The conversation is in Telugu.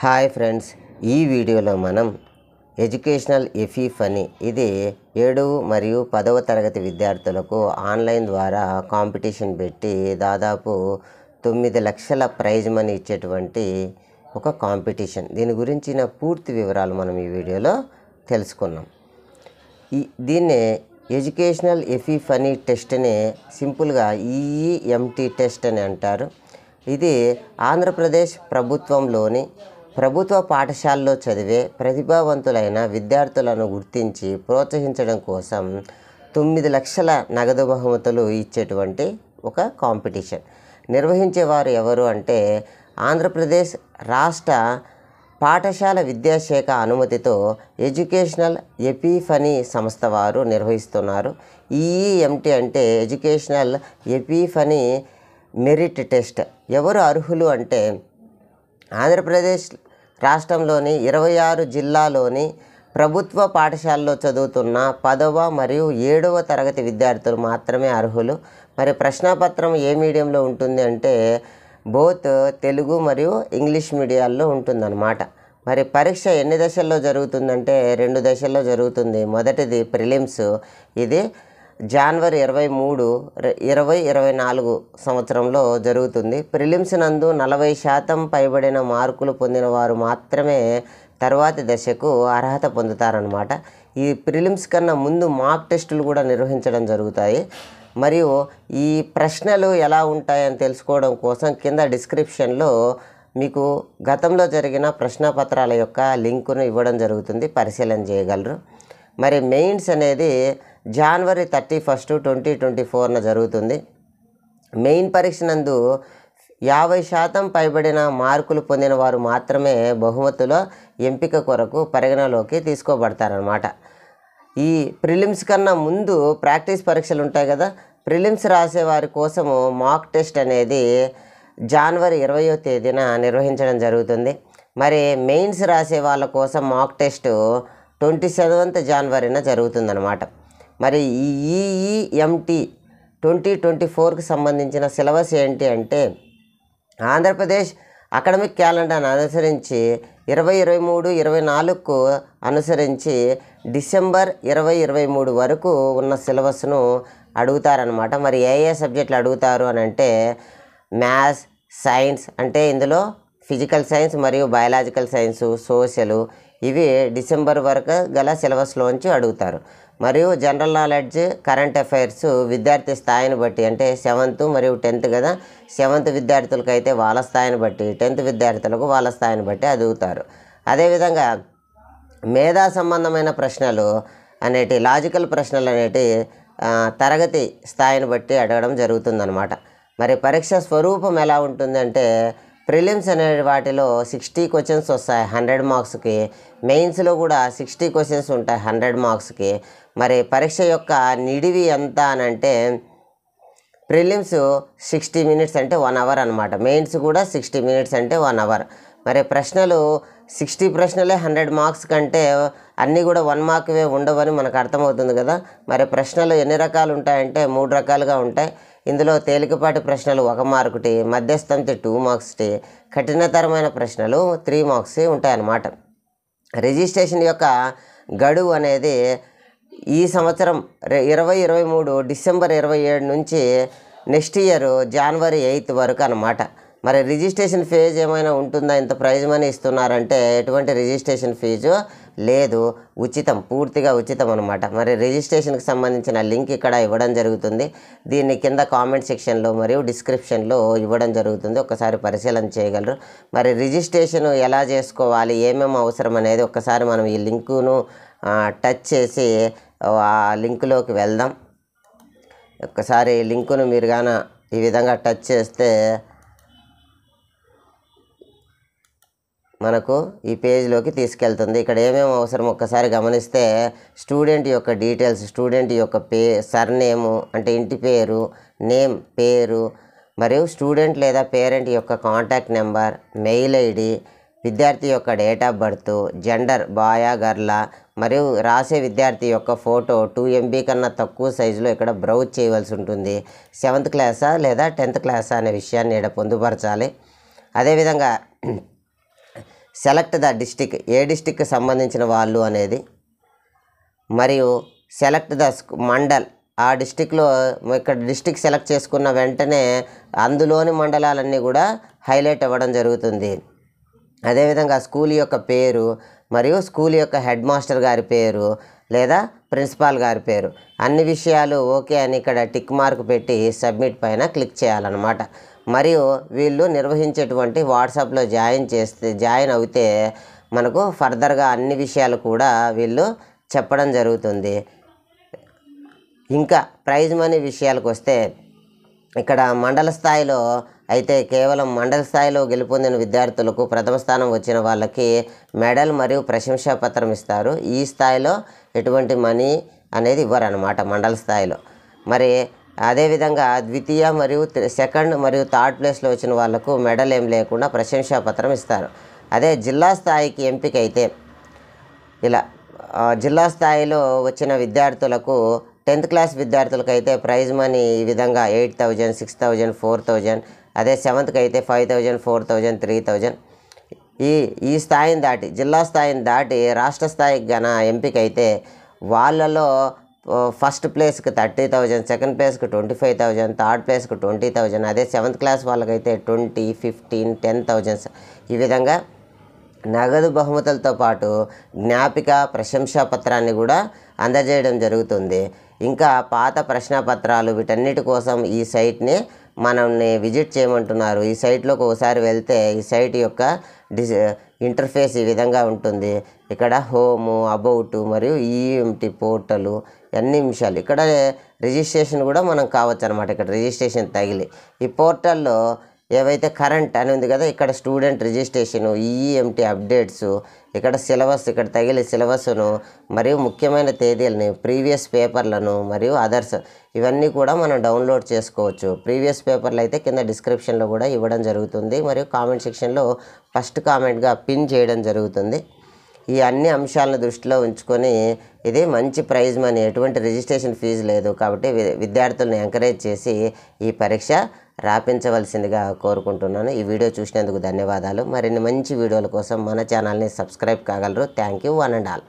హాయ్ ఫ్రెండ్స్, ఈ వీడియోలో మనం ఎడ్యుకేషనల్ ఎఫీఫ్ అని ఇది 7 మరియు 10వ తరగతి విద్యార్థులకు ఆన్లైన్ ద్వారా కాంపిటీషన్ పెట్టి దాదాపు 9 లక్షల ప్రైజ్ మనీ ఇచ్చేటువంటి ఒక కాంపిటీషన్. దీని గురించిన పూర్తి వివరాలు మనం ఈ వీడియోలో తెలుసుకున్నాం. దీన్నే ఎడ్యుకేషనల్ ఎఫీఫ్ అని టెస్ట్ని సింపుల్గా ఈఈఎంటీ టెస్ట్ అని అంటారు. ఇది ఆంధ్రప్రదేశ్ ప్రభుత్వంలోని ప్రభుత్వ పాఠశాలలో చదివే ప్రతిభావంతులైన విద్యార్థులను గుర్తించి ప్రోత్సహించడం కోసం 9 లక్షల నగదు బహుమతులు ఇచ్చేటువంటి ఒక కాంపిటీషన్. నిర్వహించేవారు ఎవరు అంటే ఆంధ్రప్రదేశ్ రాష్ట్ర పాఠశాల విద్యాశాఖ అనుమతితో ఎడ్యుకేషనల్ ఎఫీఫ్ అని సంస్థ వారు నిర్వహిస్తున్నారు. ఈఈఎంటీ అంటే ఎడ్యుకేషనల్ ఎఫీఫ్ అని మెరిట్ టెస్ట్. ఎవరు అర్హులు అంటే ఆంధ్రప్రదేశ్ రాష్ట్రంలోని 26 జిల్లాలోని ప్రభుత్వ పాఠశాలలో చదువుతున్న 10వ మరియు 7వ తరగతి విద్యార్థులు మాత్రమే అర్హులు. మరి ప్రశ్నాపత్రం ఏ మీడియంలో ఉంటుంది అంటే బోత్ తెలుగు మరియు ఇంగ్లీష్ మీడియాల్లో ఉంటుందన్నమాట. మరి పరీక్ష ఎన్ని దశల్లో జరుగుతుందంటే 2 దశల్లో జరుగుతుంది. మొదటిది ప్రిలిమ్స్, ఇది జనవరి 23, 2024 సంవత్సరంలో జరుగుతుంది. ప్రిలిమ్స్ నందు 40% పైబడిన మార్కులు పొందిన వారు మాత్రమే తర్వాతి దశకు అర్హత పొందుతారనమాట. ఈ ప్రిలిమ్స్ కన్నా ముందు మాక్ టెస్టులు కూడా నిర్వహించడం జరుగుతాయి. మరియు ఈ ప్రశ్నలు ఎలా ఉంటాయని తెలుసుకోవడం కోసం కింద డిస్క్రిప్షన్లో మీకు గతంలో జరిగిన ప్రశ్నపత్రాల యొక్క లింకును ఇవ్వడం జరుగుతుంది, పరిశీలన చేయగలరు. మరి మెయిన్స్ అనేది జనవరి 31, 2024 జరుగుతుంది. మెయిన్ పరీక్ష నందు 50% పైబడిన మార్కులు పొందిన వారు మాత్రమే బహుమతుల ఎంపిక కొరకు పరిగణలోకి తీసుకోబడతారనమాట. ఈ ప్రిలిమ్స్ కన్నా ముందు ప్రాక్టీస్ పరీక్షలు ఉంటాయి కదా, ప్రిలిమ్స్ రాసే వారి కోసము మాక్ టెస్ట్ అనేది జనవరి 20వ తేదీన నిర్వహించడం జరుగుతుంది. మరి మెయిన్స్ రాసే వాళ్ళ కోసం మాక్ టెస్ట్ 27th జనవరిన జరుగుతుందన్నమాట. మరి ఈ ఈఈఎంటీ 2024కి సంబంధించిన సిలబస్ ఏంటి అంటే ఆంధ్రప్రదేశ్ అకాడమిక్ క్యాలెండర్ని అనుసరించి 2023-24కు అనుసరించి డిసెంబర్ 2023 వరకు ఉన్న సిలబస్ను అడుగుతారనమాట. మరి ఏ సబ్జెక్టులు అడుగుతారు అని అంటే మ్యాథ్స్, సైన్స్ అంటే ఇందులో ఫిజికల్ సైన్స్ మరియు బయాలజికల్ సైన్స్, సోషల్ ఇవి డిసెంబర్ వరకు గల సిలబస్లోంచి అడుగుతారు. మరియు జనరల్ నాలెడ్జ్, కరెంట్ అఫైర్స్ విద్యార్థి స్థాయిని బట్టి అంటే 7th మరియు 10th కదా, 7th విద్యార్థులకు అయితే వాళ్ళ స్థాయిని బట్టి, 10th విద్యార్థులకు వాళ్ళ స్థాయిని బట్టి అడుగుతారు. అదేవిధంగా మేధా సంబంధమైన ప్రశ్నలు అనేటి, లాజికల్ ప్రశ్నలు అనేటి తరగతి స్థాయిని బట్టి అడగడం జరుగుతుందన్నమాట. మరి పరీక్ష స్వరూపం ఎలా ఉంటుందంటే ప్రిలిమ్స్ అనే వాటిలో 60 క్వశ్చన్స్ వస్తాయి 100 మార్క్స్కి, మెయిన్స్లో కూడా 60 క్వశ్చన్స్ ఉంటాయి 100 మార్క్స్కి. మరి పరీక్ష యొక్క నిడివి ఎంత అని అంటే ప్రిలిమ్స్ 60 minutes అంటే 1 hour అనమాట, మెయిన్స్ కూడా 60 minutes అంటే 1 hour. మరి ప్రశ్నలు 60 ప్రశ్నలే 100 మార్క్స్ కంటే అన్నీ కూడా 1 మార్క్వే ఉండవని మనకు అర్థమవుతుంది కదా. మరి ప్రశ్నలు ఎన్ని రకాలు ఉంటాయంటే 3 రకాలుగా ఉంటాయి. ఇందులో తేలికపాటి ప్రశ్నలు 1 మార్కుటి, మధ్యస్థంతి 2 మార్క్స్టి, కఠినతరమైన ప్రశ్నలు 3 మార్క్స్ ఉంటాయన్నమాట. రిజిస్ట్రేషన్ యొక్క గడువు అనేది ఈ సంవత్సరం 2023 డిసెంబర్ 27 నుంచి నెక్స్ట్ ఇయర్ జనవరి 8 వరకు అనమాట. మరి రిజిస్ట్రేషన్ ఫీజు ఏమైనా ఉంటుందా? ఇంత ప్రైజ్ మనీ ఇస్తున్నారంటే ఎటువంటి రిజిస్ట్రేషన్ ఫీజు లేదు, ఉచితం, పూర్తిగా ఉచితం అనమాట. మరి రిజిస్ట్రేషన్కి సంబంధించిన లింక్ ఇక్కడ ఇవ్వడం జరుగుతుంది. దీన్ని కింద కామెంట్ సెక్షన్లో మరియు డిస్క్రిప్షన్లో ఇవ్వడం జరుగుతుంది, ఒక్కసారి పరిశీలన చేయగలరు. మరి రిజిస్ట్రేషన్ ఎలా చేసుకోవాలి, ఏమేమి అవసరం అనేది ఒక్కసారి మనం ఈ లింకును టచ్ చేసి ఆ లింకులోకి వెళ్దాం. ఒక్కసారి లింకును మీరు గాన ఈ విధంగా టచ్ చేస్తే మనకు ఈ పేజ్లోకి తీసుకెళ్తుంది. ఇక్కడ ఏమేమి అవసరం ఒక్కసారి గమనిస్తే స్టూడెంట్ యొక్క డీటెయిల్స్, స్టూడెంట్ యొక్క సర్నేము అంటే ఇంటి పేరు, నేమ్ పేరు, మరియు స్టూడెంట్ లేదా పేరెంట్ యొక్క కాంటాక్ట్ నెంబర్, మెయిల్ ఐడి, విద్యార్థి యొక్క డేట్ ఆఫ్ బర్త్, జెండర్ బాయా గర్లా, మరియు రాసే విద్యార్థి యొక్క ఫోటో 2 MB కన్నా తక్కువ సైజులో ఇక్కడ బ్రౌజ్ చేయవలసి ఉంటుంది. 7th క్లాసా లేదా 10th క్లాసా అనే విషయాన్ని ఇక్కడ పొందుపరచాలి. అదేవిధంగా సెలెక్ట్ ద డిస్టిక్, ఏ డిస్టిక్కి సంబంధించిన వాళ్ళు అనేది, మరియు సెలెక్ట్ ద మండల్, ఆ డిస్టిక్లో ఇక్కడ డిస్టిక్ సెలెక్ట్ చేసుకున్న వెంటనే అందులోని మండలాలన్నీ కూడా హైలైట్ అవ్వడం జరుగుతుంది. అదేవిధంగా స్కూల్ యొక్క పేరు మరియు స్కూల్ యొక్క హెడ్ మాస్టర్ గారి పేరు లేదా ప్రిన్సిపాల్ గారి పేరు, అన్ని విషయాలు ఓకే అని ఇక్కడ టిక్ మార్క్ పెట్టి సబ్మిట్ పైన క్లిక్ చేయాలన్నమాట. మరియు వీళ్ళు నిర్వహించేటువంటి వాట్సాప్లో జాయిన్ అవుతే మనకు ఫర్దర్గా అన్ని విషయాలు కూడా వీళ్ళు చెప్పడం జరుగుతుంది. ఇంకా ప్రైజ్ మనీ విషయాలకు వస్తే ఇక్కడ మండల స్థాయిలో అయితే కేవలం మండల స్థాయిలో గెలుపొందిన విద్యార్థులకు, ప్రథమ స్థానం వచ్చిన వాళ్ళకి మెడల్ మరియు ప్రశంసా పత్రం ఇస్తారు. ఈ స్థాయిలో ఎటువంటి మనీ అనేది ఇవ్వరన్నమాట మండల స్థాయిలో. మరి అదేవిధంగా ద్వితీయ మరియు సెకండ్ మరియు థర్డ్ ప్లేస్లో వచ్చిన వాళ్ళకు మెడల్ ఏం లేకుండా ప్రశంసా పత్రం ఇస్తారు. అదే జిల్లా స్థాయికి ఎంపిక అయితే ఇలా జిల్లా స్థాయిలో వచ్చిన విద్యార్థులకు 10th క్లాస్ విద్యార్థులకు అయితే ప్రైజ్ మనీ ఈ విధంగా 8,000, 6,000, 4,000, అదే 7th అయితే 5,000, 4,000, 3,000. ఈ స్థాయిని దాటి జిల్లా స్థాయిని దాటి రాష్ట్ర స్థాయికి గన ఎంపిక అయితే వాళ్ళలో ఫస్ట్ ప్లేస్కి 30,000, సెకండ్ ప్లేస్కి 25,000, థర్డ్ ప్లేస్కి 20,000, అదే 7th క్లాస్ వాళ్ళకైతే 20, 15, 10,000 ఈ విధంగా నగదు బహుమతులతో పాటు జ్ఞాపిక ప్రశంసా పత్రాన్ని కూడా అందజేయడం జరుగుతుంది. ఇంకా పాత ప్రశ్నపత్రాలు వీటన్నిటి కోసం ఈ సైట్ని మనల్ని విజిట్ చేయమంటున్నారు. ఈ సైట్లోకి ఒకసారి వెళ్తే ఈ సైట్ యొక్క ఇంటర్ఫేస్ ఈ విధంగా ఉంటుంది. ఇక్కడ హోము, అబౌట్ మరియు ఈఎంటీ పోర్టలు అన్ని నిమిషాలు ఇక్కడ రిజిస్ట్రేషన్ కూడా మనం కావచ్చు అనమాట. ఇక్కడ రిజిస్ట్రేషన్ తగిలి ఈ పోర్టల్లో ఏవైతే కరెంట్ అని ఉంది కదా, ఇక్కడ స్టూడెంట్ రిజిస్ట్రేషను, ఈఎంటీ అప్డేట్స్, ఇక్కడ సిలబస్, ఇక్కడ తగిలి సిలబస్ను మరియు ముఖ్యమైన తేదీలని, ప్రీవియస్ పేపర్లను మరియు అదర్స్ ఇవన్నీ కూడా మనం డౌన్లోడ్ చేసుకోవచ్చు. ప్రీవియస్ పేపర్లు అయితే కింద డిస్క్రిప్షన్లో కూడా ఇవ్వడం జరుగుతుంది మరియు కామెంట్ సెక్షన్లో ఫస్ట్ కామెంట్గా పిన్ చేయడం జరుగుతుంది. ఈ అన్ని అంశాలను దృష్టిలో ఉంచుకొని ఇది మంచి ప్రైజ్ మనీ, ఎటువంటి రిజిస్ట్రేషన్ ఫీజు లేదు కాబట్టి విద్యార్థులను ఎంకరేజ్ చేసి ఈ పరీక్ష రాపించవలసిందిగా కోరుకుంటున్నాను. ఈ వీడియో చూసినందుకు ధన్యవాదాలు. మరిన్ని మంచి వీడియోల కోసం మన ఛానల్ని సబ్స్క్రైబ్ కాగలరు. Thank you one and all.